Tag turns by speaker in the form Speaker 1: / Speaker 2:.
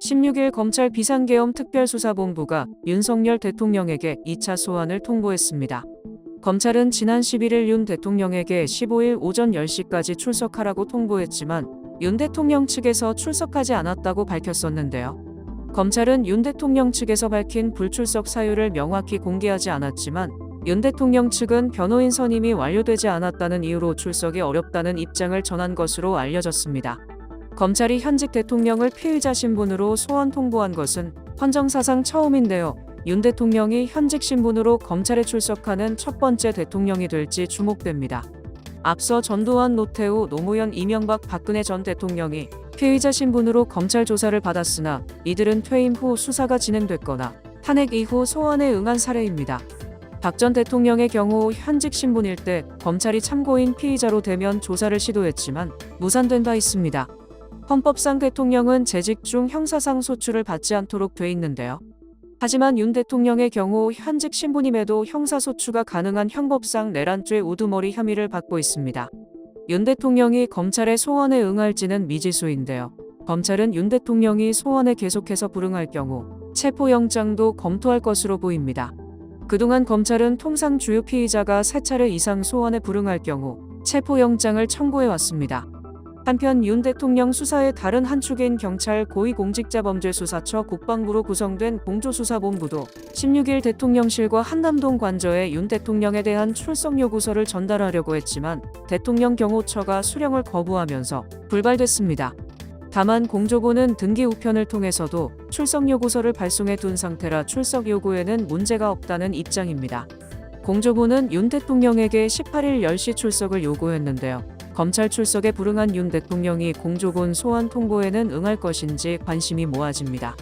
Speaker 1: 16일 검찰 비상계엄 특별수사본부가 윤석열 대통령에게 2차 소환을 통보했습니다. 검찰은 지난 11일 윤 대통령에게 15일 오전 10시까지 출석하라고 통보했지만 윤 대통령 측에서 출석하지 않았다고 밝혔었는데요. 검찰은 윤 대통령 측에서 밝힌 불출석 사유를 명확히 공개하지 않았지만 윤 대통령 측은 변호인 선임이 완료되지 않았다는 이유로 출석이 어렵다는 입장을 전한 것으로 알려졌습니다. 검찰이 현직 대통령을 피의자 신분으로 소환 통보한 것은 헌정사상 처음인데요. 윤 대통령이 현직 신분으로 검찰에 출석하는 첫 번째 대통령이 될지 주목됩니다. 앞서 전두환, 노태우, 노무현, 이명박, 박근혜 전 대통령이 피의자 신분으로 검찰 조사를 받았으나 이들은 퇴임 후 수사가 진행됐거나 탄핵 이후 소환에 응한 사례입니다. 박 전 대통령의 경우 현직 신분일 때 검찰이 참고인 피의자로 되면 조사를 시도했지만 무산된 바 있습니다. 헌법상 대통령은 재직 중 형사상 소출을 받지 않도록 돼 있는데요. 하지만 윤 대통령의 경우 현직 신분임에도 형사소추가 가능한 형법상 내란죄 우두머리 혐의를 받고 있습니다. 윤 대통령이 검찰의 소환에 응할지는 미지수인데요. 검찰은 윤 대통령이 소환에 계속해서 불응할 경우 체포영장도 검토할 것으로 보입니다. 그동안 검찰은 통상 주요 피의자가 3차례 이상 소환에 불응할 경우 체포영장을 청구해왔습니다. 한편 윤 대통령 수사의 다른 한 축인 경찰 고위공직자범죄수사처 국방부로 구성된 공조수사본부도 16일 대통령실과 한남동 관저에 윤 대통령에 대한 출석 요구서를 전달하려고 했지만 대통령 경호처가 수령을 거부하면서 불발됐습니다. 다만 공조부는 등기 우편을 통해서도 출석 요구서를 발송해 둔 상태라 출석 요구에는 문제가 없다는 입장입니다. 공조부는 윤 대통령에게 18일 10시 출석을 요구했는데요. 검찰 출석에 불응한 윤 대통령이 공조본 소환 통보에는 응할 것인지 관심이 모아집니다.